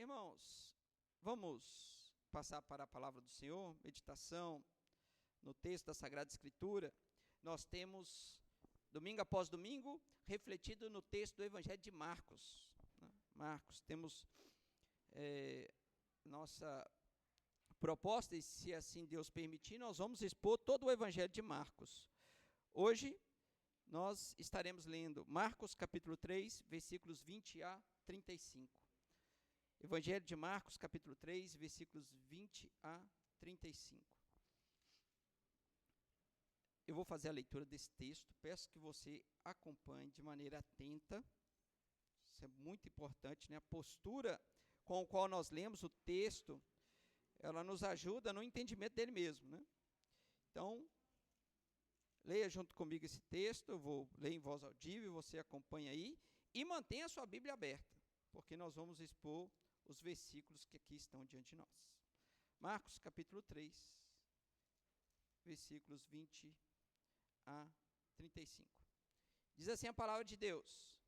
Irmãos, vamos passar para a palavra do Senhor, meditação no texto da Sagrada Escritura. Nós temos, domingo após domingo, refletido no texto do Evangelho de Marcos. Marcos, temos nossa proposta, e se assim Deus permitir, nós vamos expor todo o Evangelho de Marcos. Hoje, nós estaremos lendo Marcos capítulo 3, versículos 20 a 35. Evangelho de Marcos, capítulo 3, versículos 20 a 35. Eu vou fazer a leitura desse texto, peço que você acompanhe de maneira atenta. Isso é muito importante, né? A postura com a qual nós lemos o texto, ela nos ajuda no entendimento dele mesmo, né? Então, leia junto comigo esse texto, eu vou ler em voz audível, você acompanha aí, e mantenha a sua Bíblia aberta, porque nós vamos expor os versículos que aqui estão diante de nós. Marcos capítulo 3, versículos 20 a 35. Diz assim a palavra de Deus: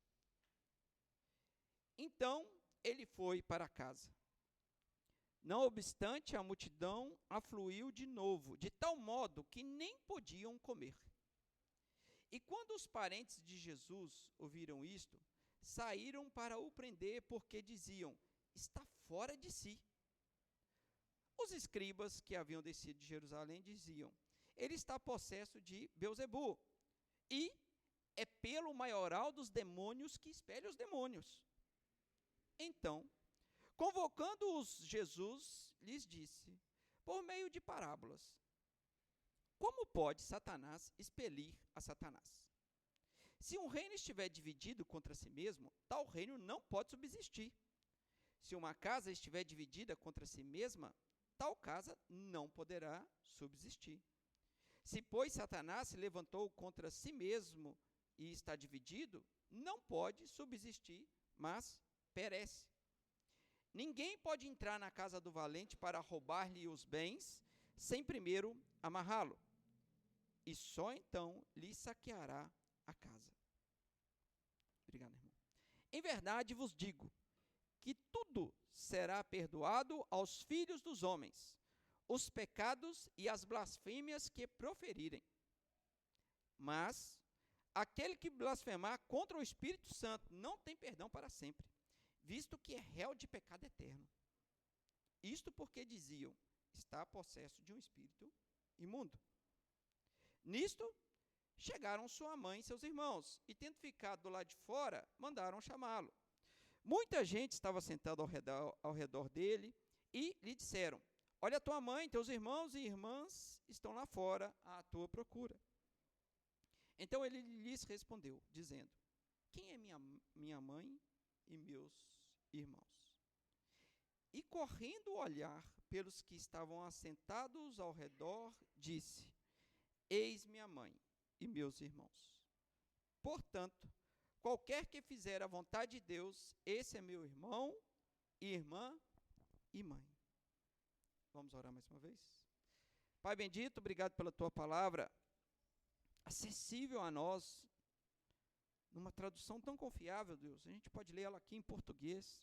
Então ele foi para casa. Não obstante, a multidão afluiu de novo, de tal modo que nem podiam comer. E quando os parentes de Jesus ouviram isto, saíram para o prender, porque diziam: está fora de si. Os escribas que haviam descido de Jerusalém diziam: ele está possesso de Beelzebu, e é pelo maioral dos demônios que expele os demônios. Então, convocando-os, Jesus lhes disse, por meio de parábolas: como pode Satanás expelir a Satanás? Se um reino estiver dividido contra si mesmo, tal reino não pode subsistir. Se uma casa estiver dividida contra si mesma, tal casa não poderá subsistir. Se, pois, Satanás se levantou contra si mesmo e está dividido, não pode subsistir, mas perece. Ninguém pode entrar na casa do valente para roubar-lhe os bens, sem primeiro amarrá-lo, e só então lhe saqueará a casa. Obrigado, irmão. Em verdade vos digo que tudo será perdoado aos filhos dos homens, os pecados e as blasfêmias que proferirem. Mas aquele que blasfemar contra o Espírito Santo não tem perdão para sempre, visto que é réu de pecado eterno. Isto porque diziam: está possesso de um espírito imundo. Nisto, chegaram sua mãe e seus irmãos, e tendo ficado do lado de fora, mandaram chamá-lo. Muita gente estava sentada ao redor dele, e lhe disseram: olha, tua mãe, teus irmãos e irmãs estão lá fora à tua procura. Então ele lhes respondeu, dizendo: quem é minha mãe e meus irmãos? E correndo olhar pelos que estavam assentados ao redor, disse: eis minha mãe e meus irmãos. Portanto, qualquer que fizer a vontade de Deus, esse é meu irmão, irmã e mãe. Vamos orar mais uma vez? Pai bendito, obrigado pela tua palavra, acessível a nós, numa tradução tão confiável, Deus. A gente pode ler ela aqui em português,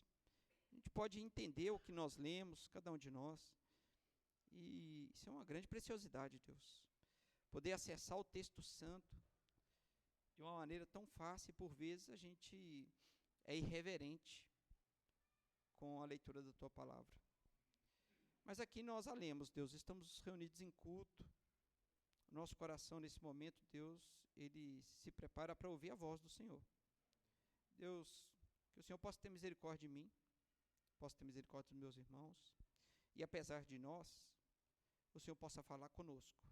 a gente pode entender o que nós lemos, cada um de nós, e isso é uma grande preciosidade, Deus. Poder acessar o texto santo de uma maneira tão fácil, e por vezes a gente é irreverente com a leitura da tua palavra. Mas aqui nós a lemos, Deus, estamos reunidos em culto. Nosso coração nesse momento, Deus, ele se prepara para ouvir a voz do Senhor. Deus, que o Senhor possa ter misericórdia de mim, possa ter misericórdia dos meus irmãos, e apesar de nós, o Senhor possa falar conosco.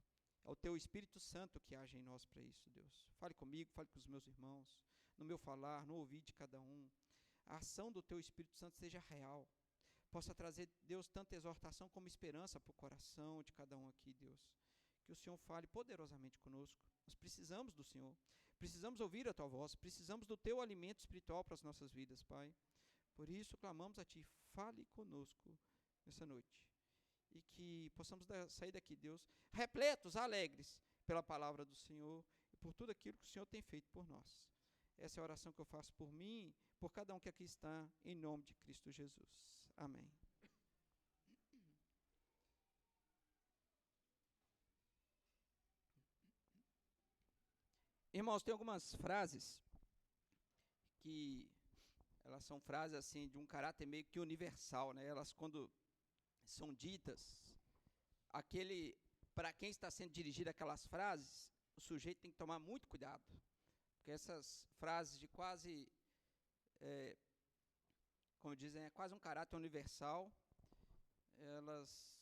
É o teu Espírito Santo que age em nós para isso, Deus. Fale comigo, fale com os meus irmãos, no meu falar, no ouvir de cada um. A ação do teu Espírito Santo seja real. Possa trazer, Deus, tanta exortação como esperança para o coração de cada um aqui, Deus. Que o Senhor fale poderosamente conosco. Nós precisamos do Senhor. Precisamos ouvir a tua voz. Precisamos do teu alimento espiritual para as nossas vidas, Pai. Por isso, clamamos a ti. Fale conosco nessa noite. E que possamos sair daqui, Deus, repletos, alegres pela palavra do Senhor e por tudo aquilo que o Senhor tem feito por nós. Essa é a oração que eu faço por mim, por cada um que aqui está, em nome de Cristo Jesus. Amém. Irmãos, tem algumas frases que elas são frases assim de um caráter meio que universal, né? Elas quando são ditas, para quem está sendo dirigida aquelas frases, o sujeito tem que tomar muito cuidado, porque essas frases de quase, como dizem, é quase um caráter universal, elas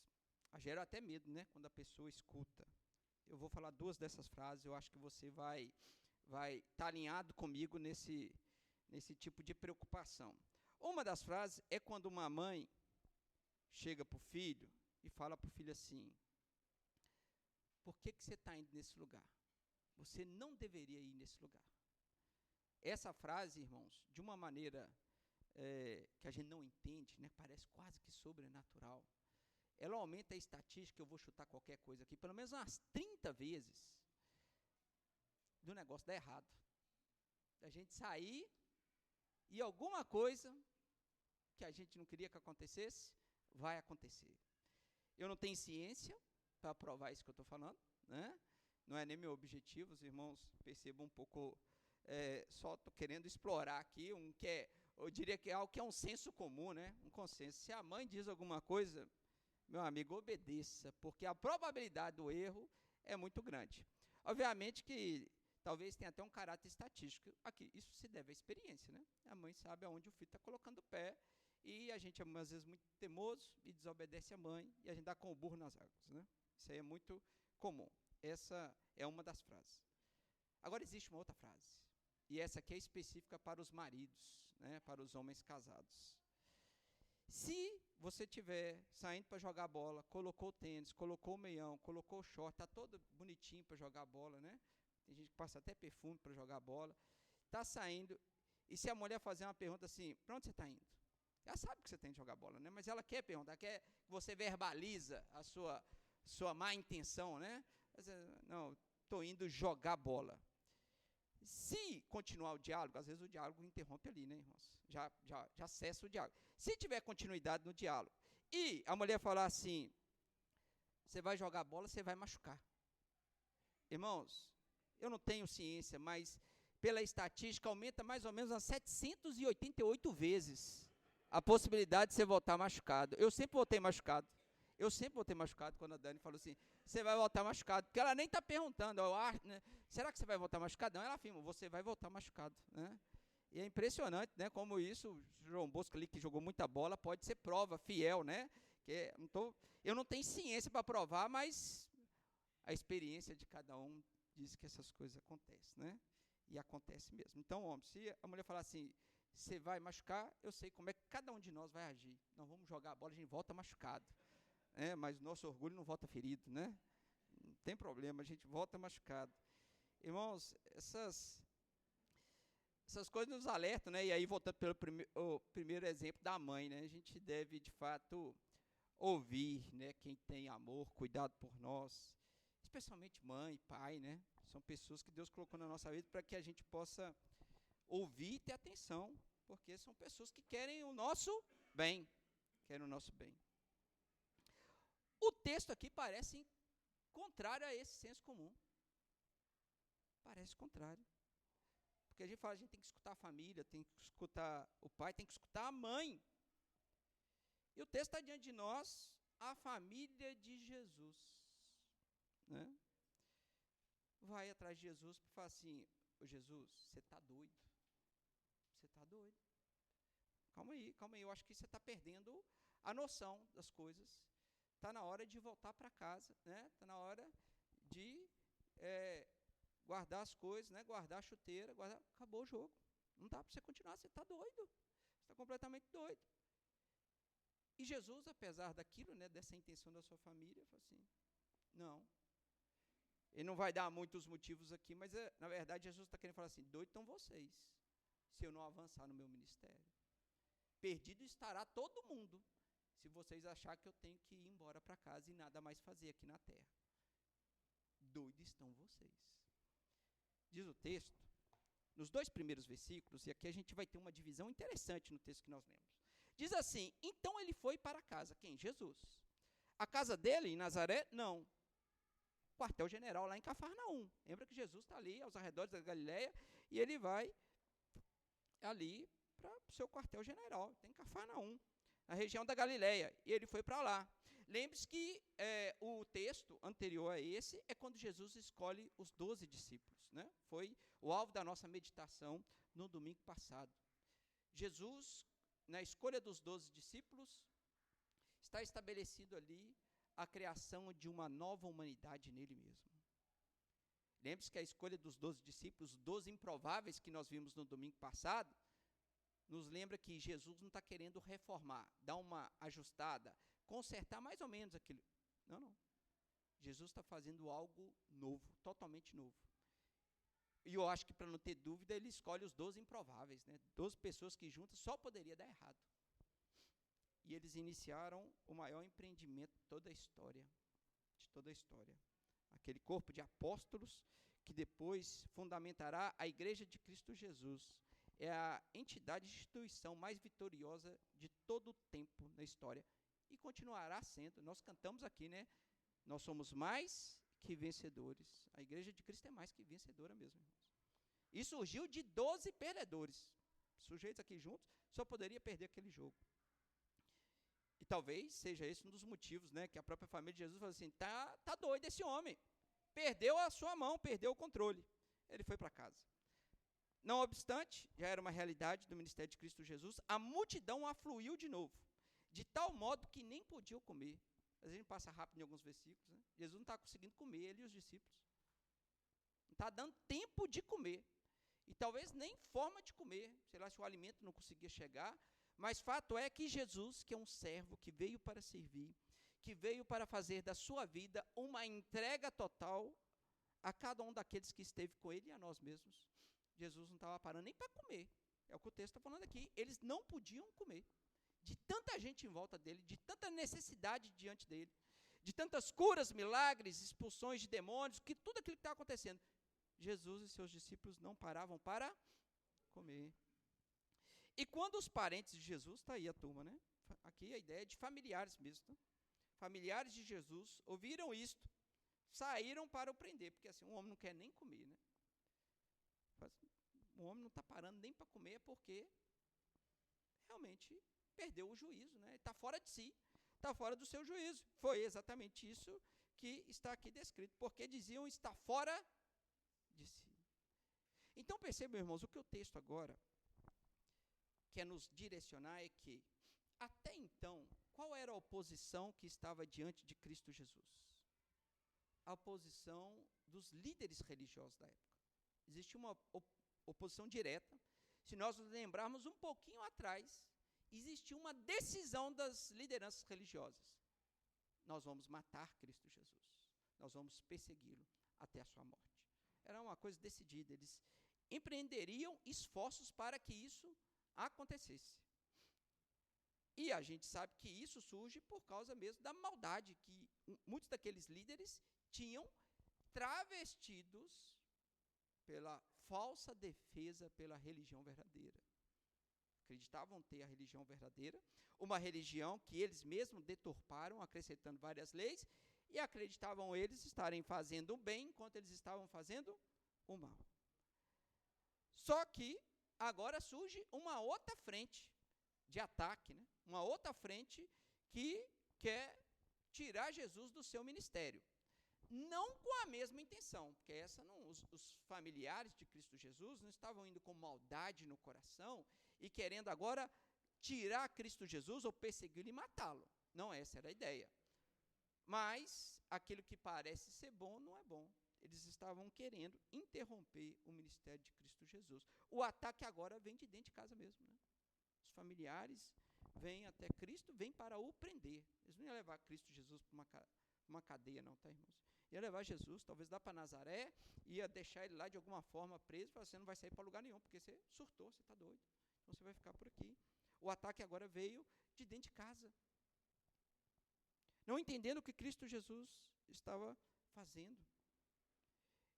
geram até medo, né? Quando a pessoa escuta. Eu vou falar duas dessas frases, eu acho que você vai estar alinhado comigo nesse tipo de preocupação. Uma das frases é quando uma mãe chega para o filho e fala para o filho assim: por que você está indo nesse lugar? Você não deveria ir nesse lugar. Essa frase, irmãos, de uma maneira que a gente não entende, né, parece quase que sobrenatural, ela aumenta a estatística, eu vou chutar qualquer coisa aqui, pelo menos umas 30 vezes, do negócio dar errado. Da gente sair e alguma coisa que a gente não queria que acontecesse, vai acontecer. Eu não tenho ciência para provar isso que eu estou falando, né? Não é nem meu objetivo, os irmãos percebam um pouco, só estou querendo explorar aqui eu diria que é algo que é um senso comum, né? Um consenso. Se a mãe diz alguma coisa, meu amigo, obedeça, porque a probabilidade do erro é muito grande. Obviamente que talvez tenha até um caráter estatístico aqui. Isso se deve à experiência, né? A mãe sabe aonde o filho está colocando o pé, e a gente é, às vezes, muito teimoso e desobedece a mãe, e a gente dá com o burro nas águas, né? Isso aí é muito comum. Essa é uma das frases. Agora, existe uma outra frase, e essa aqui é específica para os maridos, né? Para os homens casados. Se você estiver saindo para jogar bola, colocou o tênis, colocou o meião, colocou o short, está todo bonitinho para jogar bola, né? Tem gente que passa até perfume para jogar bola. Está saindo, e se a mulher fazer uma pergunta assim: para onde você está indo? Ela sabe que você tem que jogar bola, né? Mas ela quer perguntar, quer que você verbaliza a sua má intenção, né? Não, estou indo jogar bola. Se continuar o diálogo, às vezes o diálogo interrompe ali, né, irmãos? Já cessa o diálogo. Se tiver continuidade no diálogo e a mulher falar assim: você vai jogar bola, você vai machucar. Irmãos, eu não tenho ciência, mas pela estatística aumenta mais ou menos umas 788 vezes a possibilidade de você voltar machucado. Eu sempre voltei machucado. Quando a Dani falou assim: você vai voltar machucado, porque ela nem está perguntando, eu acho, né? Será que você vai voltar machucado? Não, ela afirma: você vai voltar machucado, né? E é impressionante, né, como isso, o João Bosco ali, que jogou muita bola, pode ser prova fiel, né? Que eu não tenho ciência para provar, mas a experiência de cada um diz que essas coisas acontecem, né? E acontece mesmo. Então, homem, se a mulher falar assim: você vai machucar, eu sei como é que cada um de nós vai agir. Nós vamos jogar a bola, a gente volta machucado. Mas nosso orgulho não volta ferido, né? Não tem problema, a gente volta machucado. Irmãos, essas coisas nos alertam, né? E aí, voltando pelo primeiro exemplo da mãe, né? A gente deve, de fato, ouvir, né? Quem tem amor, cuidado por nós, especialmente mãe, pai, né? São pessoas que Deus colocou na nossa vida para que a gente possa ouvir e ter atenção, porque são pessoas que querem o nosso bem. O texto aqui parece contrário a esse senso comum. Parece contrário. Porque a gente fala, a gente tem que escutar a família, tem que escutar o pai, tem que escutar a mãe. E o texto está diante de nós, a família de Jesus, né? Vai atrás de Jesus para falar assim: ô Jesus, você está doido. Você está doido. Calma aí, eu acho que você está perdendo a noção das coisas. Está na hora de voltar para casa, né? Está na hora de guardar as coisas, né? Guardar a chuteira, acabou o jogo. Não dá para você continuar, você está doido. Você está completamente doido. E Jesus, apesar daquilo, né, dessa intenção da sua família, falou assim: não. Ele não vai dar muitos motivos aqui, mas na verdade Jesus está querendo falar assim: doido estão vocês, se eu não avançar no meu ministério. Perdido estará todo mundo, se vocês acharem que eu tenho que ir embora para casa e nada mais fazer aqui na terra. Doidos estão vocês. Diz o texto, nos 2 primeiros versículos, e aqui a gente vai ter uma divisão interessante no texto que nós lemos. Diz assim: então ele foi para casa. Quem? Jesus. A casa dele em Nazaré? Não. Quartel-general lá em Cafarnaum. Lembra que Jesus está ali aos arredores da Galileia e ele vai ali para o seu quartel-general, tem Cafarnaum, na região da Galileia, e ele foi para lá. Lembre-se que o texto anterior a esse é quando Jesus escolhe os 12 discípulos, né? Foi o alvo da nossa meditação no domingo passado. Jesus, na escolha dos 12 discípulos, está estabelecido ali a criação de uma nova humanidade nele mesmo. Lembre-se que a escolha dos 12 discípulos, os 12 improváveis que nós vimos no domingo passado, nos lembra que Jesus não está querendo reformar, dar uma ajustada, consertar mais ou menos aquilo. Não, não. Jesus está fazendo algo novo, totalmente novo. E eu acho que, para não ter dúvida, ele escolhe os 12 improváveis, né? 12 pessoas que juntas só poderia dar errado. E eles iniciaram o maior empreendimento de toda a história. Aquele corpo de apóstolos que depois fundamentará a Igreja de Cristo Jesus. É a entidade, instituição mais vitoriosa de todo o tempo na história. E continuará sendo. Nós cantamos aqui, né? Nós somos mais que vencedores. A Igreja de Cristo é mais que vencedora mesmo, irmãos. E surgiu de 12 perdedores. Sujeitos aqui juntos, só poderia perder aquele jogo. E talvez seja esse um dos motivos, né? Que a própria família de Jesus falou assim, tá doido esse homem. Perdeu a sua mão, perdeu o controle. Ele foi para casa. Não obstante, já era uma realidade do ministério de Cristo Jesus, a multidão afluiu de novo, de tal modo que nem podiam comer. Às vezes a gente passa rápido em alguns versículos, né? Jesus não está conseguindo comer, ele e os discípulos. Não está dando tempo de comer. E talvez nem forma de comer, sei lá se o alimento não conseguia chegar, mas fato é que Jesus, que é um servo, que veio para servir, que veio para fazer da sua vida uma entrega total a cada um daqueles que esteve com ele e a nós mesmos. Jesus não estava parando nem para comer. É o que o texto está falando aqui. Eles não podiam comer. De tanta gente em volta dele, de tanta necessidade diante dele, de tantas curas, milagres, expulsões de demônios, que tudo aquilo que está acontecendo. Jesus e seus discípulos não paravam para comer. E quando os parentes de Jesus, está aí a turma, né? Aqui a ideia é de familiares mesmo. Tá? Familiares de Jesus ouviram isto, saíram para o prender, porque assim, um homem não quer nem comer, né? O homem não está parando nem para comer porque realmente perdeu o juízo, né? Está fora de si, está fora do seu juízo. Foi exatamente isso que está aqui descrito, porque diziam está fora de si. Então percebam, irmãos, o que o texto agora quer nos direcionar é que, até então, qual era a oposição que estava diante de Cristo Jesus? A oposição dos líderes religiosos da época. Existia uma oposição direta. Se nós nos lembrarmos um pouquinho atrás, existia uma decisão das lideranças religiosas. Nós vamos matar Cristo Jesus. Nós vamos persegui-lo até a sua morte. Era uma coisa decidida. Eles empreenderiam esforços para que isso acontecesse. E a gente sabe que isso surge por causa mesmo da maldade que muitos daqueles líderes tinham travestidos pela falsa defesa pela religião verdadeira. Acreditavam ter a religião verdadeira, uma religião que eles mesmos deturparam, acrescentando várias leis, e acreditavam eles estarem fazendo o bem enquanto eles estavam fazendo o mal. Só que agora surge uma outra frente de ataque, né? Uma outra frente que quer tirar Jesus do seu ministério. Não com a mesma intenção, porque os familiares de Cristo Jesus não estavam indo com maldade no coração e querendo agora tirar Cristo Jesus ou persegui-lo e matá-lo. Não, essa era a ideia. Mas aquilo que parece ser bom não é bom. Eles estavam querendo interromper o ministério de Cristo Jesus. O ataque agora vem de dentro de casa mesmo, né? Os familiares vêm até Cristo, vêm para o prender. Eles não iam levar Cristo Jesus para uma cadeia, não, tá, irmãos? Ia levar Jesus, talvez lá para Nazaré, ia deixar ele lá de alguma forma preso, e falar, você não vai sair para lugar nenhum, porque você surtou, você está doido. Então você vai ficar por aqui. O ataque agora veio de dentro de casa. Não entendendo o que Cristo Jesus estava fazendo.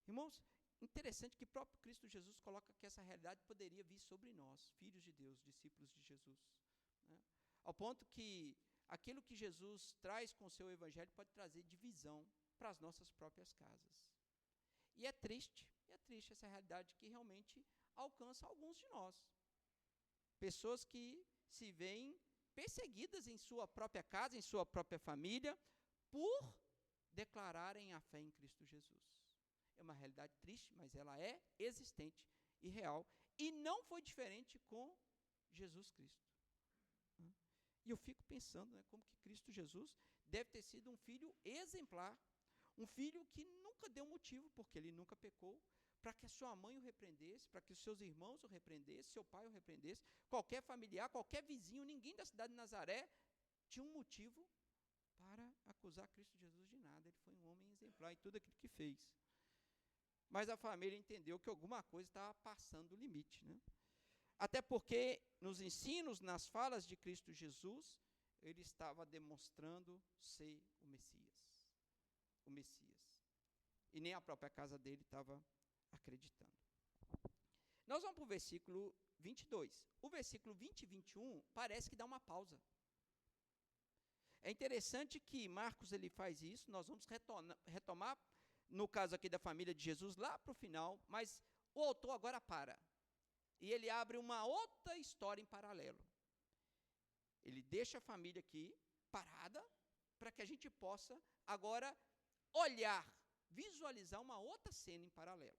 Irmãos, interessante que o próprio Cristo Jesus coloca que essa realidade poderia vir sobre nós, filhos de Deus, discípulos de Jesus. Né? ao ponto que aquilo que Jesus traz com o seu evangelho pode trazer divisão para as nossas próprias casas. E é triste essa realidade que realmente alcança alguns de nós. Pessoas que se veem perseguidas em sua própria casa, em sua própria família, por declararem a fé em Cristo Jesus. É uma realidade triste, mas ela é existente e real. E não foi diferente com Jesus Cristo. E eu fico pensando, né, como que Cristo Jesus deve ter sido um filho exemplar, um filho que nunca deu motivo, porque ele nunca pecou, para que a sua mãe o repreendesse, para que os seus irmãos o repreendessem, seu pai o repreendesse, qualquer familiar, qualquer vizinho, ninguém da cidade de Nazaré tinha um motivo para acusar Cristo Jesus de nada. Ele foi um homem exemplar em tudo aquilo que fez. Mas a família entendeu que alguma coisa estava passando o limite, né? Até porque nos ensinos, nas falas de Cristo Jesus, ele estava demonstrando ser o Messias. O Messias. E nem a própria casa dele estava acreditando. Nós vamos para o versículo 22. O versículo 20 e 21 parece que dá uma pausa. É interessante que Marcos ele faz isso, nós vamos retomar, no caso aqui da família de Jesus, lá para o final, mas o autor agora para. E ele abre uma outra história em paralelo. Ele deixa a família aqui parada, para que a gente possa agora olhar, visualizar uma outra cena em paralelo.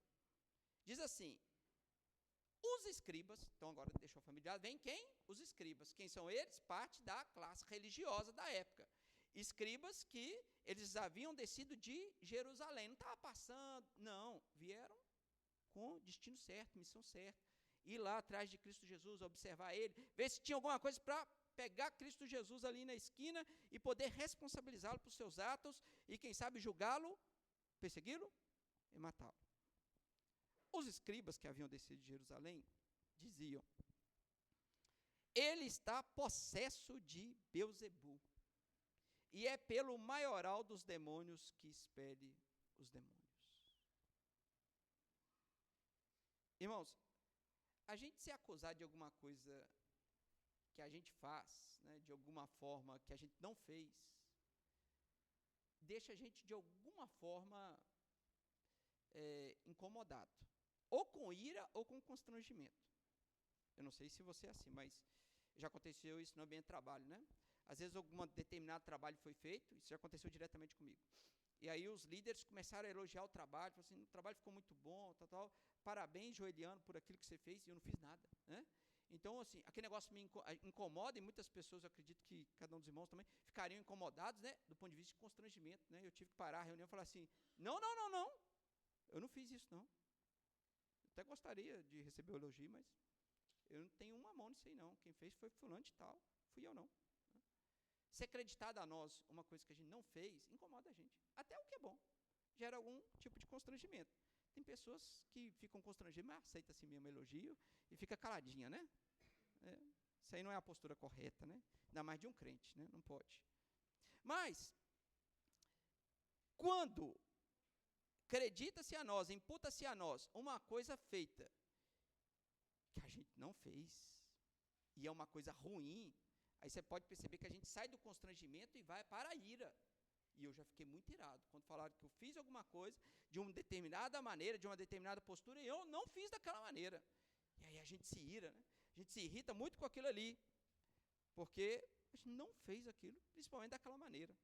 Diz assim: os escribas, então agora deixou a família, vem quem? Os escribas. Quem são eles? Parte da classe religiosa da época. Escribas que eles haviam descido de Jerusalém, não estava passando, não, vieram com destino certo, missão certa. Ir lá atrás de Cristo Jesus, observar ele, ver se tinha alguma coisa para pegar Cristo Jesus ali na esquina e poder responsabilizá-lo por seus atos e, quem sabe, julgá-lo, persegui-lo e matá-lo. Os escribas que haviam descido de Jerusalém diziam: ele está possesso de Beelzebu, e é pelo maioral dos demônios que expele os demônios. Irmãos, a gente se acusar de alguma coisa que a gente faz, né, de alguma forma que a gente não fez, deixa a gente de alguma forma incomodado, ou com ira ou com constrangimento. Eu não sei se você é assim, mas já aconteceu isso no ambiente de trabalho, né? Às vezes algum determinado trabalho foi feito, isso já aconteceu diretamente comigo. E aí os líderes começaram a elogiar o trabalho, falaram assim: o trabalho ficou muito bom, tal, parabéns, Joeliano, por aquilo que você fez, e eu não fiz nada, né? Então, assim, aquele negócio me incomoda, e muitas pessoas, eu acredito que cada um dos irmãos também, ficariam incomodados, né, do ponto de vista de constrangimento, né? Eu tive que parar a reunião e falar assim: não, eu não fiz isso, não. Eu até gostaria de receber o elogio, mas eu não tenho uma mão nisso aí, não. Quem fez foi fulano de tal, fui eu, não. Se acreditada a nós uma coisa que a gente não fez, incomoda a gente. Até o que é bom, gera algum tipo de constrangimento. Tem pessoas que ficam constrangidas, mas aceita assim mesmo elogio e fica caladinha, né? Isso aí não é a postura correta, né? Ainda mais de um crente, né? Não pode. Mas, quando acredita-se a nós, imputa-se a nós uma coisa feita que a gente não fez, e é uma coisa ruim, aí você pode perceber que a gente sai do constrangimento e vai para a ira. E eu já fiquei muito irado quando falaram que eu fiz alguma coisa de uma determinada maneira, de uma determinada postura, e eu não fiz daquela maneira. E aí a gente se ira, né? A gente se irrita muito com aquilo ali, porque a gente não fez aquilo, principalmente daquela maneira.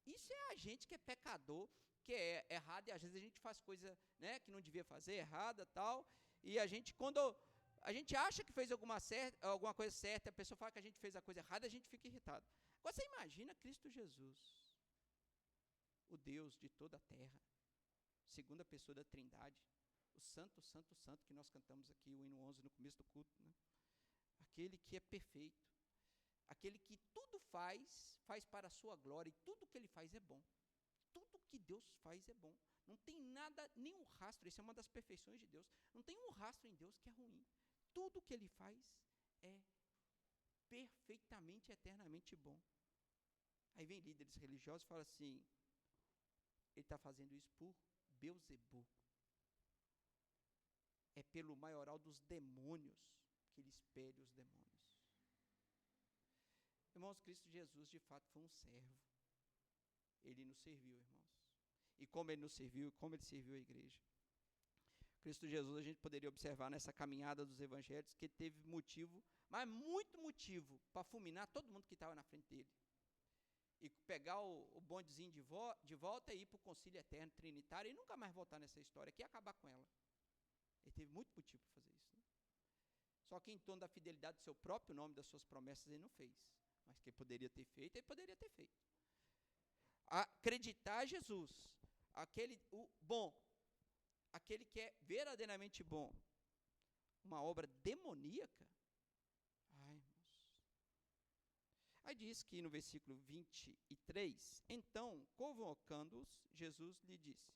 Isso é a gente que é pecador, que é errado, e às vezes a gente faz coisa, né, que não devia fazer, errada, tal, e a gente, quando a gente acha que fez alguma coisa certa, a pessoa fala que a gente fez a coisa errada, a gente fica irritado. Agora você imagina Cristo Jesus, o Deus de toda a terra, segunda pessoa da Trindade, o Santo, Santo, Santo, que nós cantamos aqui, o hino 11 no começo do culto, né? Aquele que é perfeito, aquele que tudo faz para a sua glória, e tudo que ele faz é bom. Tudo que Deus faz é bom. Não tem nada, nenhum rastro, isso é uma das perfeições de Deus, não tem um rastro em Deus que é ruim. Tudo que ele faz é perfeitamente, eternamente bom. Aí vem líderes religiosos e falam assim: ele está fazendo isso por Beelzebu. É pelo maioral dos demônios que ele expele os demônios. Irmãos, Cristo Jesus, de fato, foi um servo. Ele nos serviu, irmãos. E como ele nos serviu, como ele serviu a igreja. Cristo Jesus, a gente poderia observar nessa caminhada dos evangelhos, que ele teve motivo, mas muito motivo, para fulminar todo mundo que estava na frente dele. E pegar o bondezinho de volta e ir para o concílio eterno trinitário e nunca mais voltar nessa história aqui e acabar com ela. Ele teve muito motivo para fazer isso. Né? Só que em torno da fidelidade do seu próprio nome, das suas promessas, ele não fez. Mas que ele poderia ter feito, ele poderia ter feito. Acreditar em Jesus, o bom, aquele que é verdadeiramente bom, uma obra demoníaca. Ai, irmãos. Aí diz que no versículo 23, então, convocando-os, Jesus lhe disse,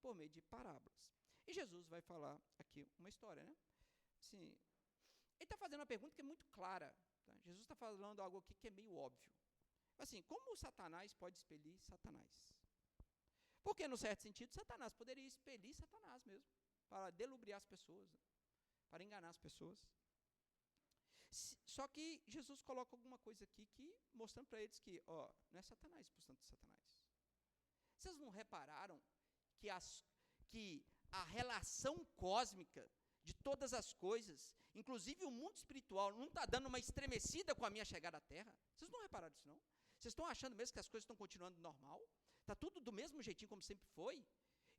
por meio de parábolas. E Jesus vai falar aqui uma história, né? Assim, ele está fazendo uma pergunta que é muito clara. Tá? Jesus está falando algo aqui que é meio óbvio. Assim, como Satanás pode expelir Satanás? Porque, no certo sentido, Satanás poderia expelir Satanás mesmo, para delubriar as pessoas, né? Para enganar as pessoas. Só que Jesus coloca alguma coisa aqui que, mostrando para eles que, não é Satanás expulsando Satanás. Vocês não repararam que a relação cósmica de todas as coisas, inclusive o mundo espiritual, não está dando uma estremecida com a minha chegada à Terra? Vocês não repararam isso, não? Vocês estão achando mesmo que as coisas estão continuando normal? Está tudo do mesmo jeitinho como sempre foi?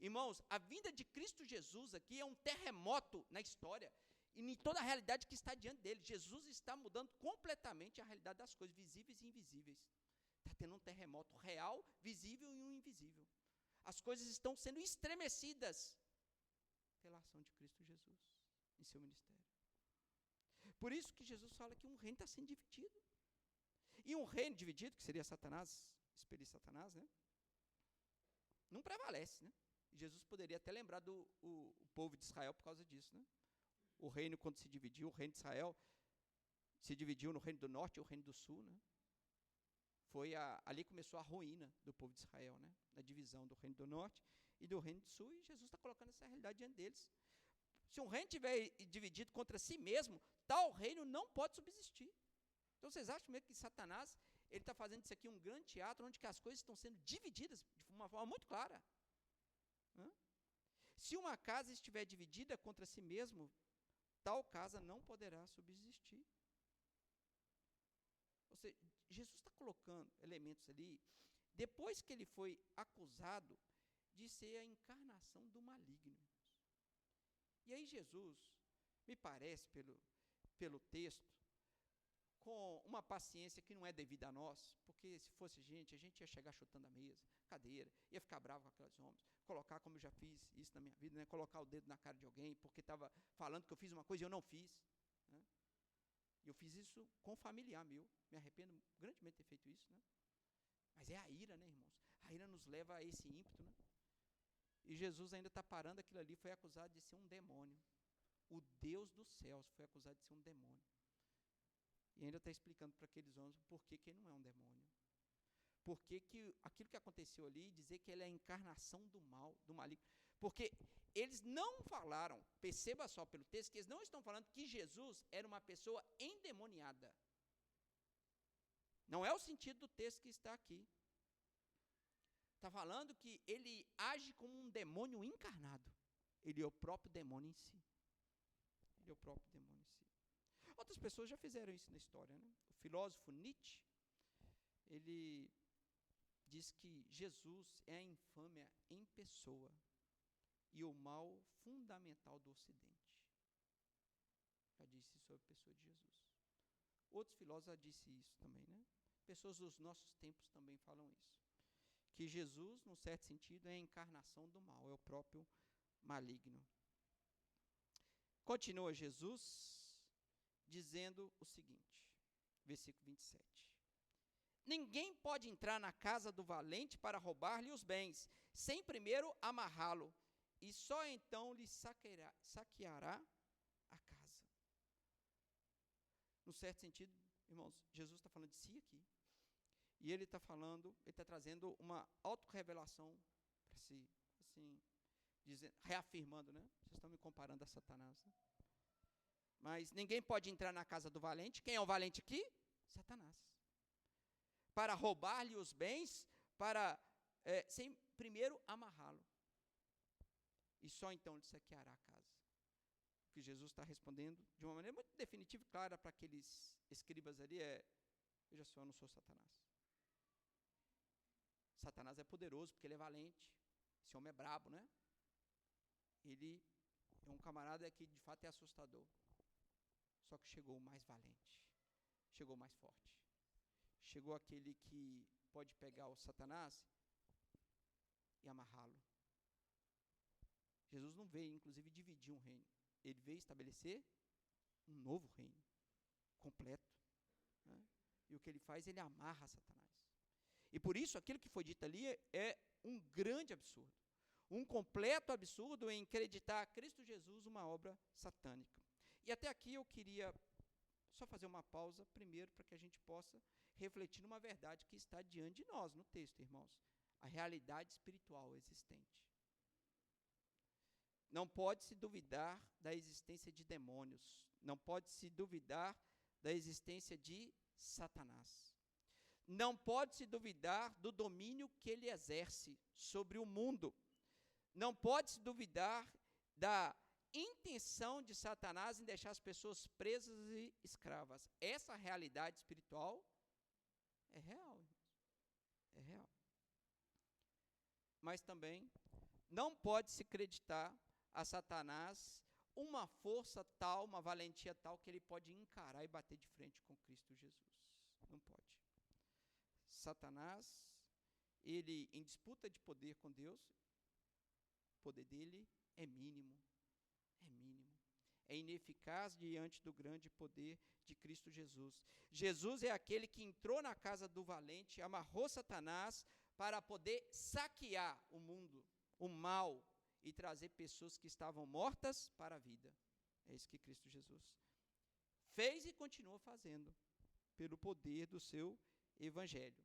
Irmãos, a vinda de Cristo Jesus aqui é um terremoto na história e em toda a realidade que está diante dele. Jesus está mudando completamente a realidade das coisas, visíveis e invisíveis. Está tendo um terremoto real, visível e um invisível. As coisas estão sendo estremecidas pela ação de Cristo Jesus em seu ministério. Por isso que Jesus fala que um reino está sendo dividido. E um reino dividido, que seria Satanás, expelir Satanás, né? Não prevalece, né? E Jesus poderia até lembrar do povo de Israel por causa disso, né? O reino, quando se dividiu, o reino de Israel se dividiu no reino do norte e o reino do sul, né? Ali começou a ruína do povo de Israel, né? A divisão do reino do norte e do reino do sul, e Jesus está colocando essa realidade diante deles. Se um reino estiver dividido contra si mesmo, tal reino não pode subsistir. Então, vocês acham mesmo que Satanás, ele está fazendo isso aqui um grande teatro, onde que as coisas estão sendo divididas de uma forma muito clara? Se uma casa estiver dividida contra si mesmo, tal casa não poderá subsistir. Ou seja, Jesus está colocando elementos ali, depois que ele foi acusado de ser a encarnação do maligno. E aí Jesus, me parece, pelo texto, com uma paciência que não é devida a nós, porque se fosse a gente ia chegar chutando a mesa, cadeira, ia ficar bravo com aqueles homens, colocar, como eu já fiz isso na minha vida, né, colocar o dedo na cara de alguém, porque estava falando que eu fiz uma coisa e eu não fiz. Né? E eu fiz isso com um familiar meu, me arrependo grandemente de ter feito isso. Né? Mas é a ira, né, irmãos? A ira nos leva a esse ímpeto, né? E Jesus ainda está parando aquilo ali, foi acusado de ser um demônio. O Deus dos céus foi acusado de ser um demônio. E ainda está explicando para aqueles homens por que ele não é um demônio. Por que aquilo que aconteceu ali, dizer que ele é a encarnação do mal, do maligno. Porque eles não falaram, perceba só pelo texto, que eles não estão falando que Jesus era uma pessoa endemoniada. Não é o sentido do texto que está aqui. Está falando que ele age como um demônio encarnado. Ele é o próprio demônio em si. Ele é o próprio demônio em si. Outras pessoas já fizeram isso na história, né? O filósofo Nietzsche, ele diz que Jesus é a infâmia em pessoa e o mal fundamental do Ocidente. Já disse isso sobre a pessoa de Jesus. Outros filósofos já disseram isso também, né? Pessoas dos nossos tempos também falam isso. Que Jesus, num certo sentido, é a encarnação do mal, é o próprio maligno. Continua Jesus dizendo o seguinte, versículo 27. Ninguém pode entrar na casa do valente para roubar-lhe os bens, sem primeiro amarrá-lo, e só então lhe saqueará a casa. No certo sentido, irmãos, Jesus está falando de si aqui. E ele está trazendo uma autorrevelação para si, assim, reafirmando, né? Vocês estão me comparando a Satanás, né? Mas ninguém pode entrar na casa do valente. Quem é o valente aqui? Satanás. para roubar-lhe os bens, sem primeiro amarrá-lo. E só então lhe saqueará a casa. O que Jesus está respondendo de uma maneira muito definitiva e clara para aqueles escribas ali veja só, eu não sou Satanás. Satanás é poderoso porque ele é valente. Esse homem é brabo, né? Ele é um camarada que de fato é assustador. Só que chegou o mais valente. Chegou o mais forte. Chegou aquele que pode pegar o Satanás e amarrá-lo. Jesus não veio, inclusive, dividir um reino. Ele veio estabelecer um novo reino, completo. Né? E o que ele faz, ele amarra Satanás. E por isso, aquilo que foi dito ali é um grande absurdo. Um completo absurdo em acreditar a Cristo Jesus uma obra satânica. E até aqui eu queria só fazer uma pausa, primeiro, para que a gente possa refletir numa verdade que está diante de nós, no texto, irmãos. A realidade espiritual existente. Não pode-se duvidar da existência de demônios. Não pode-se duvidar da existência de Satanás. Não pode-se duvidar do domínio que ele exerce sobre o mundo. Não pode-se duvidar da intenção de Satanás em deixar as pessoas presas e escravas. Essa realidade espiritual é real. É real. Mas também não pode-se acreditar a Satanás uma força tal, uma valentia tal, que ele pode encarar e bater de frente com Cristo Jesus. Não pode. Satanás, ele em disputa de poder com Deus, o poder dele é mínimo. É mínimo. É ineficaz diante do grande poder de Cristo Jesus. Jesus é aquele que entrou na casa do valente, amarrou Satanás para poder saquear o mundo, o mal, e trazer pessoas que estavam mortas para a vida. É isso que Cristo Jesus fez e continua fazendo, pelo poder do seu evangelho.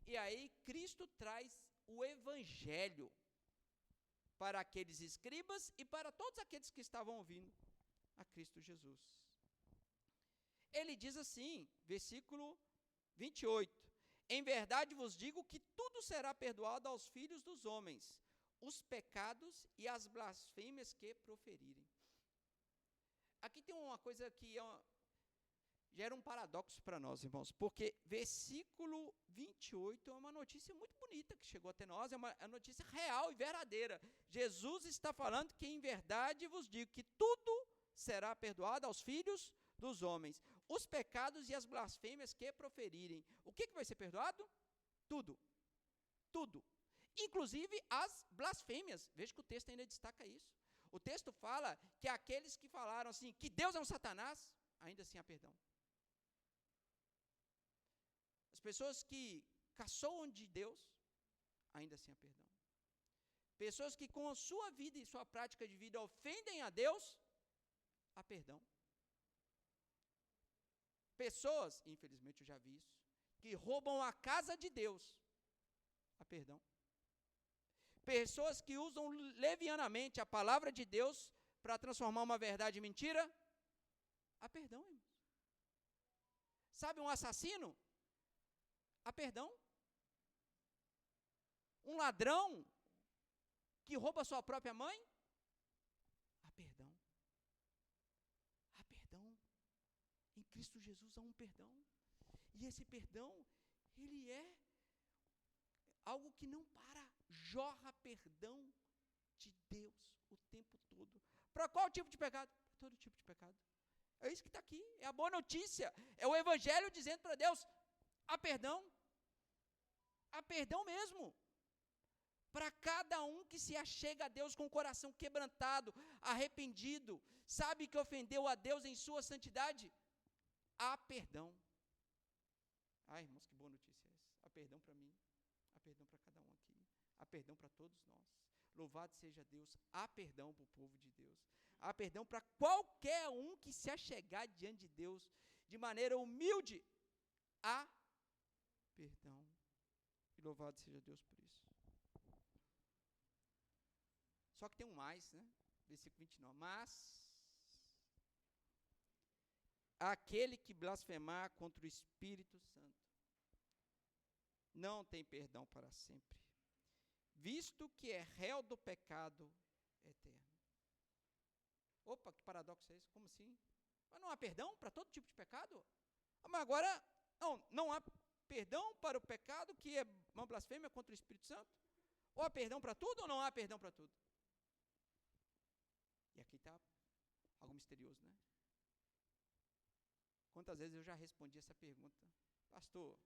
E aí Cristo traz o evangelho para aqueles escribas e para todos aqueles que estavam ouvindo a Cristo Jesus. Ele diz assim, versículo 28, em verdade vos digo que tudo será perdoado aos filhos dos homens, os pecados e as blasfêmias que proferirem. Aqui tem uma coisa que gera um paradoxo para nós, irmãos, porque versículo 28 é uma notícia muito bonita que chegou até nós, é uma notícia real e verdadeira. Jesus está falando que em verdade vos digo que tudo será perdoado aos filhos dos homens, os pecados e as blasfêmias que proferirem. O que vai ser perdoado? Tudo. Tudo. Inclusive as blasfêmias. Veja que o texto ainda destaca isso. O texto fala que aqueles que falaram assim, que Deus é um Satanás, ainda assim há perdão. As pessoas que caçoam de Deus, ainda assim há perdão. Pessoas que com a sua vida e sua prática de vida ofendem a Deus, há perdão. Pessoas, infelizmente eu já vi isso, que roubam a casa de Deus, há perdão. Pessoas que usam levianamente a palavra de Deus para transformar uma verdade em mentira, há perdão, irmãos. Sabe um assassino? Há perdão. Um ladrão que rouba sua própria mãe? Há perdão. Há perdão. Em Cristo Jesus há um perdão. E esse perdão, ele é algo que não para. Jorra perdão de Deus o tempo todo. Para qual tipo de pecado? Para todo tipo de pecado. É isso que está aqui. É a boa notícia. É o evangelho dizendo para Deus, há perdão. Há perdão mesmo. Para cada um que se achega a Deus com o coração quebrantado, arrependido, sabe que ofendeu a Deus em sua santidade, há perdão. Ai, irmãos, que boa notícia é essa. Há perdão para mim, há perdão para cada um aqui, há perdão para todos nós. Louvado seja Deus, há perdão para o povo de Deus. Há perdão para qualquer um que se achegar diante de Deus de maneira humilde. Há perdão. E louvado seja Deus por isso. Só que tem um mais, né? Versículo 29. Mas aquele que blasfemar contra o Espírito Santo não tem perdão para sempre, visto que é réu do pecado eterno. Opa, que paradoxo é esse? Como assim? Mas não há perdão para todo tipo de pecado? Mas agora, não há perdão para o pecado que é uma blasfêmia contra o Espírito Santo? Ou há perdão para tudo ou não há perdão para tudo? E aqui está algo misterioso, né? Quantas vezes eu já respondi essa pergunta? Pastor,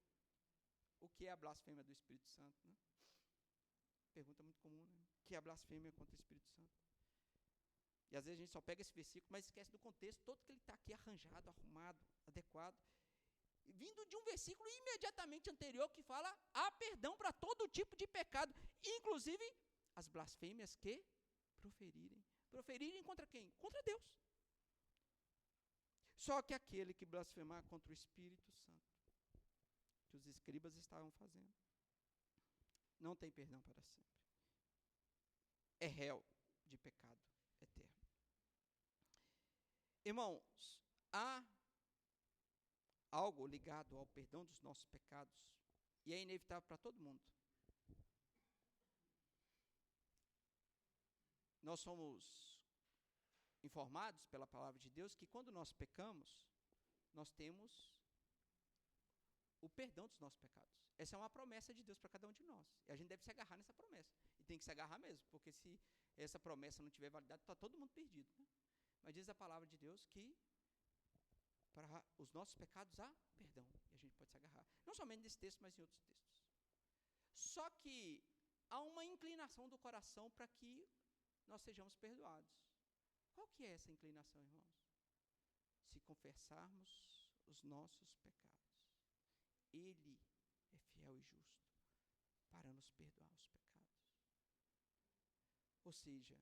o que é a blasfêmia do Espírito Santo, né? Pergunta muito comum, né? O que é a blasfêmia contra o Espírito Santo? E às vezes a gente só pega esse versículo, mas esquece do contexto todo que ele está aqui arranjado, arrumado, adequado, vindo de um versículo imediatamente anterior que fala: há perdão para todo tipo de pecado, inclusive as blasfêmias que proferirem. Proferirem contra quem? Contra Deus. Só que aquele que blasfemar contra o Espírito Santo, que os escribas estavam fazendo, não tem perdão para sempre. É réu de pecado eterno. Irmãos, há algo ligado ao perdão dos nossos pecados, e é inevitável para todo mundo. Nós somos informados pela palavra de Deus que quando nós pecamos, nós temos o perdão dos nossos pecados. Essa é uma promessa de Deus para cada um de nós. E a gente deve se agarrar nessa promessa. E tem que se agarrar mesmo, porque se essa promessa não tiver validade, está todo mundo perdido, né? Mas diz a palavra de Deus que para os nossos pecados há perdão. E a gente pode se agarrar. Não somente nesse texto, mas em outros textos. Só que há uma inclinação do coração para que nós sejamos perdoados. Qual que é essa inclinação, irmãos? Se confessarmos os nossos pecados, Ele é fiel e justo para nos perdoar os pecados. Ou seja,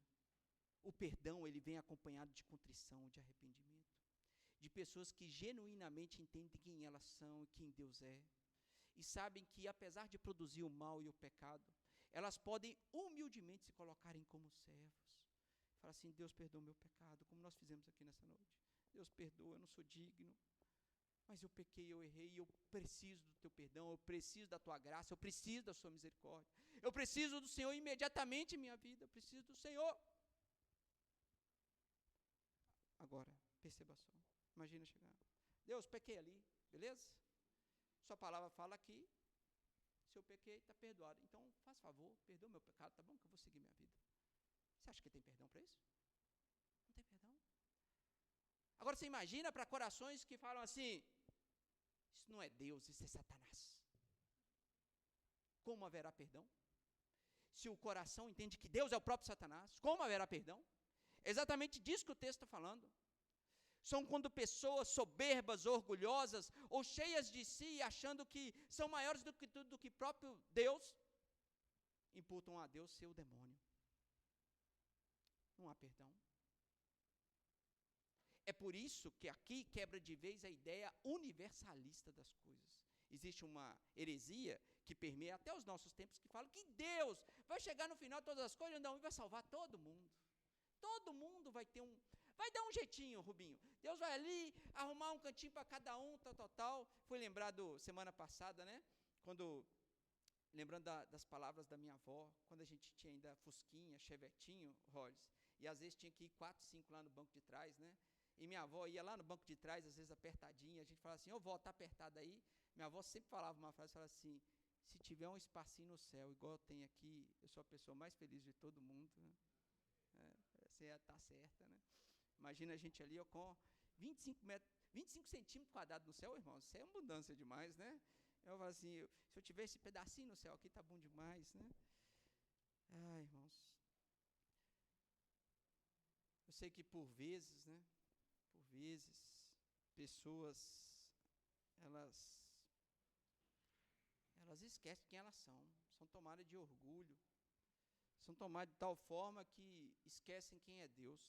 o perdão, ele vem acompanhado de contrição, de arrependimento, de pessoas que genuinamente entendem quem elas são e quem Deus é, e sabem que, apesar de produzir o mal e o pecado, elas podem humildemente se colocarem como servos. Fala assim: Deus, perdoa o meu pecado, como nós fizemos aqui nessa noite. Deus, perdoa, eu não sou digno, mas eu pequei, eu errei, e eu preciso do teu perdão, eu preciso da tua graça, eu preciso da sua misericórdia, eu preciso do Senhor imediatamente em minha vida, eu preciso do Senhor. Agora, perceba só, imagina chegar: Deus, pequei ali, beleza? Sua palavra fala que se eu pequei, está perdoado, então faz favor, perdoa o meu pecado, tá bom, que eu vou seguir minha vida. Você acha que tem perdão para isso? Não tem perdão. Agora você imagina para corações que falam assim: isso não é Deus, isso é Satanás. Como haverá perdão? Se o coração entende que Deus é o próprio Satanás, como haverá perdão? É exatamente disso que o texto está falando. São quando pessoas soberbas, orgulhosas, ou cheias de si, achando que são maiores do que tudo, do que próprio Deus, imputam a Deus seu demônio. Não há perdão. É por isso que aqui quebra de vez a ideia universalista das coisas. Existe uma heresia que permeia até os nossos tempos, que fala que Deus vai chegar no final de todas as coisas, não, e vai salvar todo mundo. Todo mundo vai dar um jeitinho, Rubinho. Deus vai ali arrumar um cantinho para cada um, tal. Fui lembrado semana passada, né? Lembrando das palavras da minha avó, quando a gente tinha ainda Fusquinha, Chevetinho, Rhodes, e às vezes tinha que ir 4, 5 lá no banco de trás, né? E minha avó ia lá no banco de trás, às vezes apertadinha, a gente falava assim: ô vó, tá apertada aí? Minha avó sempre falava uma frase, falava assim: se tiver um espacinho no céu, igual tem aqui, eu sou a pessoa mais feliz de todo mundo, né? Você está certa, né? Imagina a gente ali ó, com 25 centímetros quadrados no céu, irmão, isso é abundância demais, né? Eu falo assim: se eu tiver esse pedacinho no céu aqui, tá bom demais, né? Ah, irmãos, eu sei que por vezes, né? Pessoas, elas esquecem quem elas são tomadas de orgulho, são tomadas de tal forma que esquecem quem é Deus,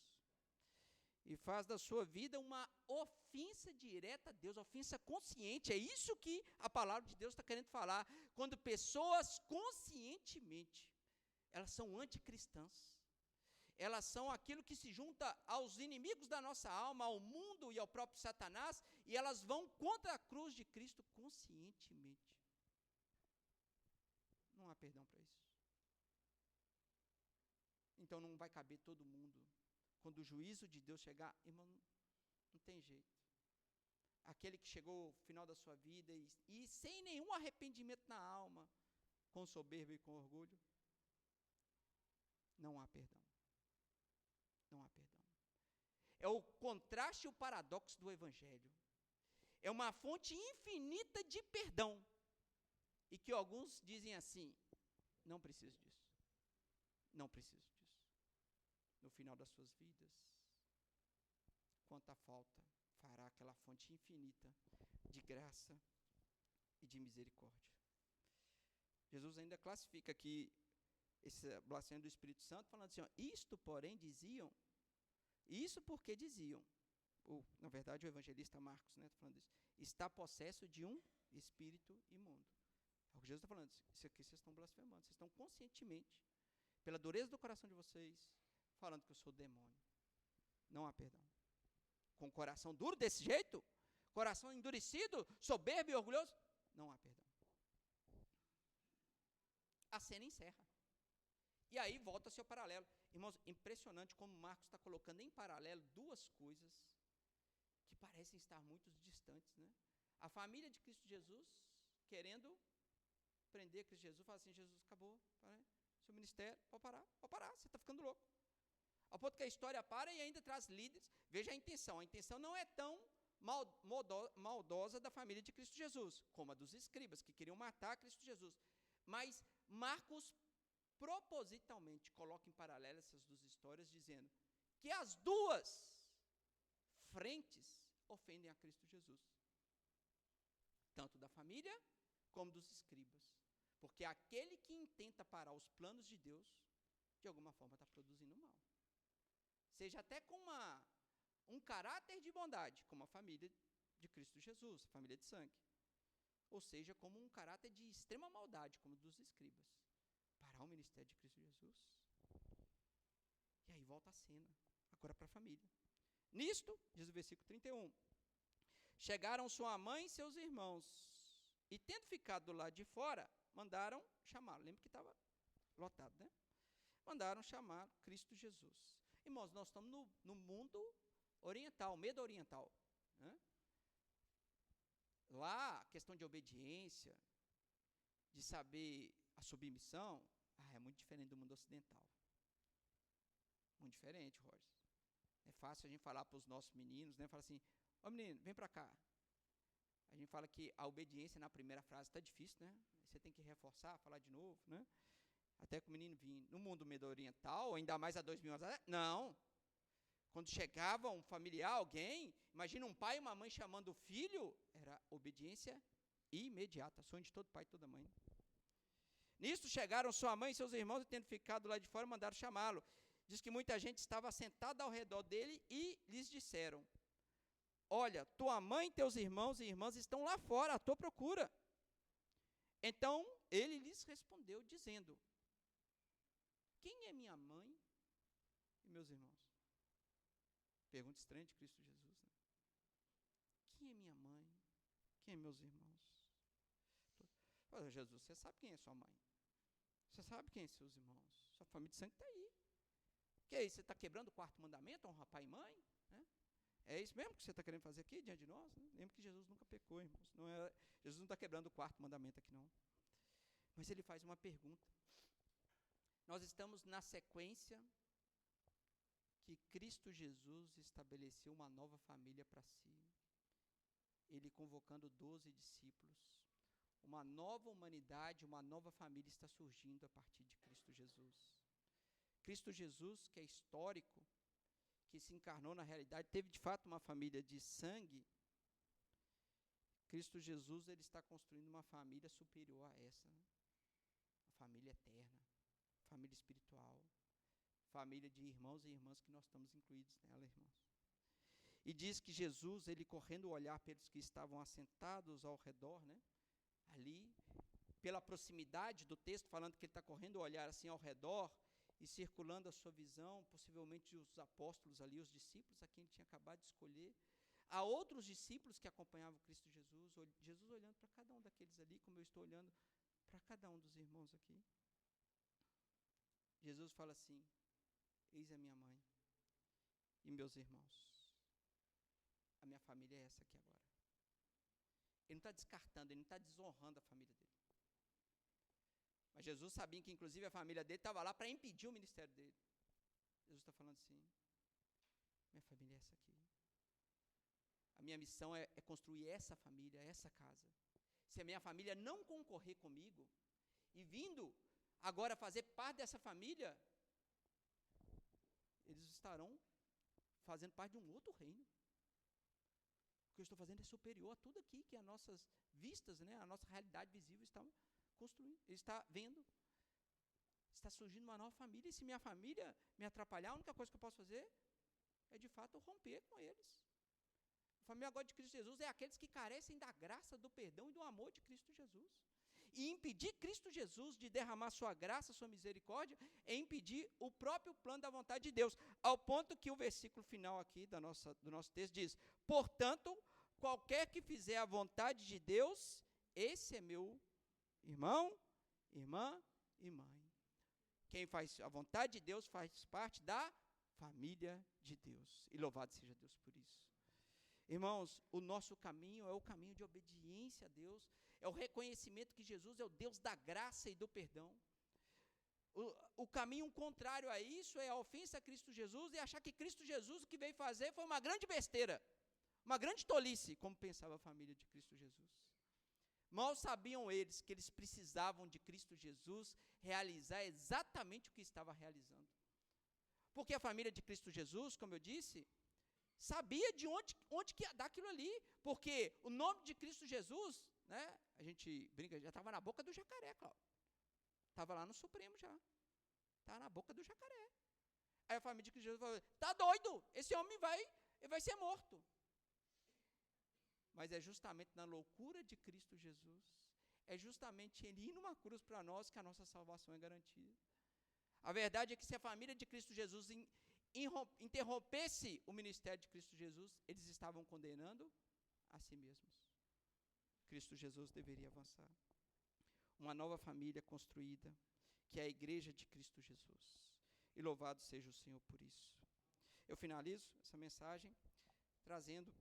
e faz da sua vida uma ofensa direta a Deus, ofensa consciente. É isso que a palavra de Deus está querendo falar, quando pessoas conscientemente, elas são anticristãs, elas são aquilo que se junta aos inimigos da nossa alma, ao mundo e ao próprio Satanás, e elas vão contra a cruz de Cristo conscientemente. há perdão para isso. Então não vai caber todo mundo. Quando o juízo de Deus chegar, irmão, não tem jeito. Aquele que chegou ao final da sua vida e sem nenhum arrependimento na alma, com soberba e com orgulho, não há perdão. Não há perdão. É o contraste e o paradoxo do Evangelho. É uma fonte infinita de perdão. E que alguns dizem assim, não preciso disso. Não preciso disso. No final das suas vidas, quanta falta fará aquela fonte infinita de graça e de misericórdia. Jesus ainda classifica aqui essa blasfêmia do Espírito Santo, falando assim, ó, isto, porém, diziam, isso porque diziam, na verdade o evangelista Marcos, né, está falando isso, está possesso de um espírito imundo. É o que Jesus está falando, isso aqui vocês estão blasfemando, vocês estão conscientemente, pela dureza do coração de vocês, falando que eu sou demônio. Não há perdão. Com o coração duro desse jeito, coração endurecido, soberbo e orgulhoso, não há perdão. A cena encerra. E aí volta-se ao paralelo. Irmãos, impressionante como Marcos está colocando em paralelo duas coisas que parecem estar muito distantes, né? A família de Cristo Jesus querendo prender Cristo Jesus, fala assim, Jesus, acabou, seu ministério, pode parar, você está ficando louco. Ao ponto que a história para e ainda traz líderes. Veja a intenção não é tão maldosa da família de Cristo Jesus, como a dos escribas, que queriam matar Cristo Jesus. Mas Marcos propositalmente coloca em paralelo essas duas histórias, dizendo que as duas frentes ofendem a Cristo Jesus. Tanto da família, como dos escribas. Porque aquele que intenta parar os planos de Deus, de alguma forma está produzindo mal. Seja até com um caráter de bondade, como a família de Cristo Jesus, a família de sangue. Ou seja, como um caráter de extrema maldade, como dos escribas. Parar o ministério de Cristo Jesus. E aí volta a cena, agora para a família. Nisto, diz o versículo 31, chegaram sua mãe e seus irmãos, e tendo ficado do lado de fora, mandaram chamá-lo. Lembra que estava lotado, né? Mandaram chamar Cristo Jesus. Irmãos, nós estamos no mundo oriental, medo oriental, né? Lá, a questão de obediência, de saber a submissão, é muito diferente do mundo ocidental. Muito diferente, Roger. É fácil a gente falar para os nossos meninos, né? Fala assim, ó menino, vem para cá. A gente fala que a obediência na primeira frase está difícil, né? Você tem que reforçar, falar de novo, né? Até que o menino vinha. No mundo medo oriental, ainda mais há 2000 anos, não. Quando chegava um familiar, alguém, imagina um pai e uma mãe chamando o filho, era obediência imediata, sonho de todo pai e toda mãe. Nisto chegaram sua mãe e seus irmãos, e tendo ficado lá de fora, mandaram chamá-lo. Diz que muita gente estava sentada ao redor dele e lhes disseram, olha, tua mãe, teus irmãos e irmãs estão lá fora à tua procura. Então, ele lhes respondeu, dizendo, quem é minha mãe e meus irmãos? Pergunta estranha de Cristo Jesus, né? Quem é minha mãe? Quem é meus irmãos? Olha, Jesus, você sabe quem é sua mãe. Você sabe quem é seus irmãos. Sua família de sangue está aí. Que é isso? Você está quebrando o quarto mandamento, honrar pai e mãe? Né? É isso mesmo que você está querendo fazer aqui diante de nós? Né? Lembra que Jesus nunca pecou, irmãos. Jesus não está quebrando o quarto mandamento aqui, não. Mas ele faz uma pergunta. Nós estamos na sequência que Cristo Jesus estabeleceu uma nova família para si. Ele convocando 12 discípulos. Uma nova humanidade, uma nova família está surgindo a partir de Cristo Jesus. Cristo Jesus, que é histórico, que se encarnou na realidade, teve de fato uma família de sangue. Cristo Jesus, ele está construindo uma família superior a essa, né? Uma família eterna, família espiritual, família de irmãos e irmãs que nós estamos incluídos nela, irmãos. E diz que Jesus, ele correndo o olhar pelos que estavam assentados ao redor, né? Ali, pela proximidade do texto, falando que ele está correndo o olhar assim ao redor, e circulando a sua visão, possivelmente os apóstolos ali, os discípulos a quem ele tinha acabado de escolher, há outros discípulos que acompanhavam Cristo Jesus, Jesus olhando para cada um daqueles ali, como eu estou olhando para cada um dos irmãos aqui. Jesus fala assim: eis a minha mãe e meus irmãos. A minha família é essa aqui agora. Ele não está descartando, ele não está desonrando a família dele. Mas Jesus sabia que, inclusive, a família dele estava lá para impedir o ministério dele. Jesus está falando assim: minha família é essa aqui. A minha missão é construir essa família, essa casa. Se a minha família não concorrer comigo, e vindo agora fazer parte dessa família, eles estarão fazendo parte de um outro reino. O que eu estou fazendo é superior a tudo aqui que as nossas vistas, né, a nossa realidade visível está construindo. Ele está vendo. Está surgindo uma nova família. E se minha família me atrapalhar, a única coisa que eu posso fazer é, de fato, romper com eles. A família agora de Cristo Jesus é aqueles que carecem da graça, do perdão e do amor de Cristo Jesus. E impedir Cristo Jesus de derramar sua graça, sua misericórdia, é impedir o próprio plano da vontade de Deus. Ao ponto que o versículo final aqui do nosso texto diz: portanto, qualquer que fizer a vontade de Deus, esse é meu irmão, irmã e mãe. Quem faz a vontade de Deus faz parte da família de Deus. E louvado seja Deus por isso. Irmãos, o nosso caminho é o caminho de obediência a Deus, é o reconhecimento que Jesus é o Deus da graça e do perdão. O caminho contrário a isso é a ofensa a Cristo Jesus e achar que Cristo Jesus o que veio fazer foi uma grande besteira, uma grande tolice, como pensava a família de Cristo Jesus. Mal sabiam eles que eles precisavam de Cristo Jesus realizar exatamente o que estava realizando. Porque a família de Cristo Jesus, como eu disse, sabia de onde que ia dar aquilo ali, porque o nome de Cristo Jesus, né, a gente brinca, já estava na boca do jacaré, Cláudio. Estava lá no Supremo já. Estava na boca do jacaré. Aí a família de Cristo Jesus falou: tá doido, esse homem vai ser morto. Mas é justamente na loucura de Cristo Jesus, é justamente ele ir numa cruz para nós que a nossa salvação é garantida. A verdade é que se a família de Cristo Jesus interrompesse o ministério de Cristo Jesus, eles estavam condenando a si mesmos. Cristo Jesus deveria avançar. Uma nova família construída, que é a igreja de Cristo Jesus. E louvado seja o Senhor por isso. Eu finalizo essa mensagem trazendo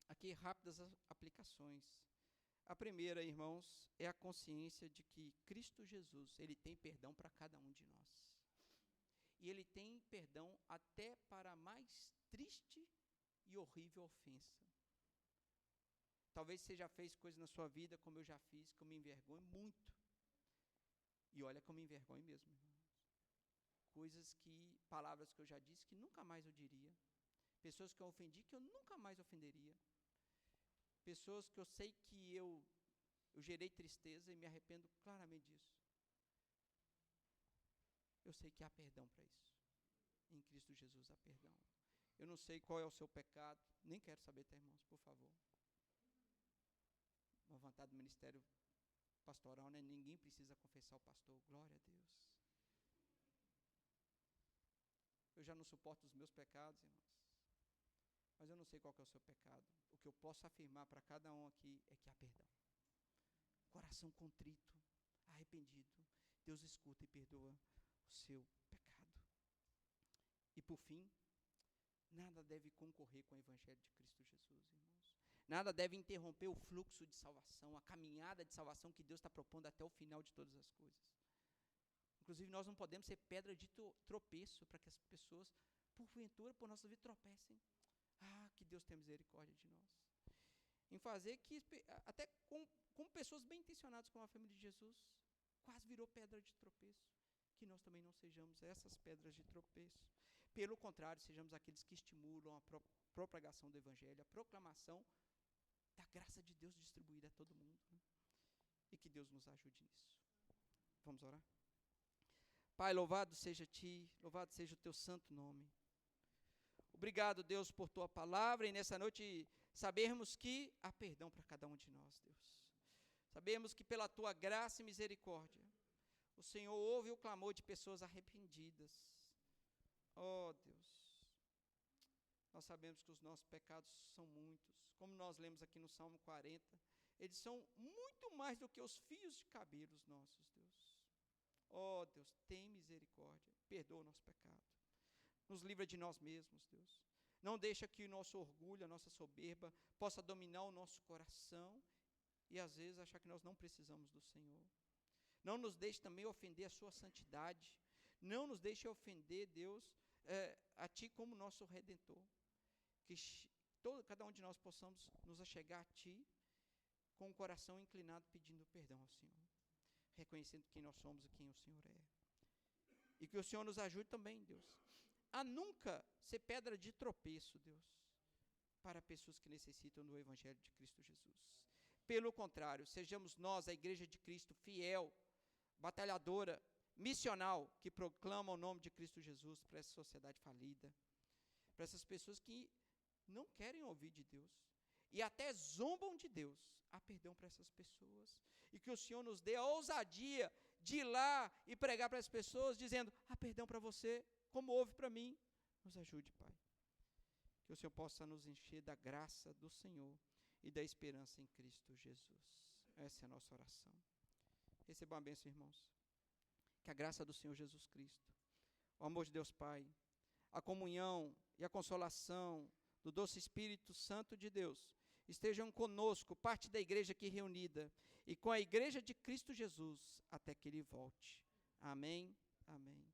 aqui rápidas aplicações. A primeira, irmãos, é a consciência de que Cristo Jesus, ele tem perdão para cada um de nós. E ele tem perdão até para a mais triste e horrível ofensa. Talvez você já fez coisas na sua vida, como eu já fiz, que eu me envergonho muito. E olha que eu me envergonho mesmo, irmãos. Palavras que eu já disse que nunca mais eu diria. Pessoas que eu ofendi que eu nunca mais ofenderia. Pessoas que eu sei que eu gerei tristeza e me arrependo claramente disso. Eu sei que há perdão para isso. Em Cristo Jesus há perdão. Eu não sei qual é o seu pecado, nem quero saber, tá, irmãos, por favor. Uma vontade do ministério pastoral, né? Ninguém precisa confessar o pastor, glória a Deus. Eu já não suporto os meus pecados, irmãos. Mas eu não sei qual que é o seu pecado. O que eu posso afirmar para cada um aqui é que há perdão. Coração contrito, arrependido, Deus escuta e perdoa o seu pecado. E por fim, nada deve concorrer com o evangelho de Cristo Jesus, irmãos. Nada deve interromper o fluxo de salvação, a caminhada de salvação que Deus está propondo até o final de todas as coisas. Inclusive, nós não podemos ser pedra de tropeço para que as pessoas, porventura, por nossa vida, tropecem. Que Deus tenha misericórdia de nós. Em fazer que, até com pessoas bem intencionadas como a família de Jesus, quase virou pedra de tropeço. Que nós também não sejamos essas pedras de tropeço. Pelo contrário, sejamos aqueles que estimulam a propagação do evangelho, a proclamação da graça de Deus distribuída a todo mundo. Né? E que Deus nos ajude nisso. Vamos orar? Pai, louvado seja Ti, louvado seja o Teu santo nome. Obrigado, Deus, por Tua palavra, e nessa noite sabermos que há perdão para cada um de nós, Deus. Sabemos que pela Tua graça e misericórdia, o Senhor ouve o clamor de pessoas arrependidas. Oh, Deus, nós sabemos que os nossos pecados são muitos, como nós lemos aqui no Salmo 40, eles são muito mais do que os fios de cabelos nossos, Deus. Ó Deus, tem misericórdia, perdoa o nosso pecado. Nos livra de nós mesmos, Deus. Não deixa que o nosso orgulho, a nossa soberba, possa dominar o nosso coração e às vezes achar que nós não precisamos do Senhor. Não nos deixe também ofender a sua santidade. Não nos deixe ofender, Deus, a Ti como nosso Redentor. Que cada um de nós possamos nos achegar a Ti com o coração inclinado pedindo perdão ao Senhor. Reconhecendo quem nós somos e quem o Senhor é. E que o Senhor nos ajude também, Deus, a nunca ser pedra de tropeço, Deus, para pessoas que necessitam do Evangelho de Cristo Jesus. Pelo contrário, sejamos nós, a Igreja de Cristo, fiel, batalhadora, missional, que proclama o nome de Cristo Jesus para essa sociedade falida, para essas pessoas que não querem ouvir de Deus e até zombam de Deus. Há perdão para essas pessoas. E que o Senhor nos dê a ousadia de ir lá e pregar para as pessoas, dizendo, há perdão para você, como houve para mim. Nos ajude, Pai. Que o Senhor possa nos encher da graça do Senhor e da esperança em Cristo Jesus. Essa é a nossa oração. Recebam a bênção, irmãos. Que a graça do Senhor Jesus Cristo, o amor de Deus Pai, a comunhão e a consolação do doce Espírito Santo de Deus estejam conosco, parte da igreja aqui reunida, e com a igreja de Cristo Jesus, até que Ele volte. Amém, amém.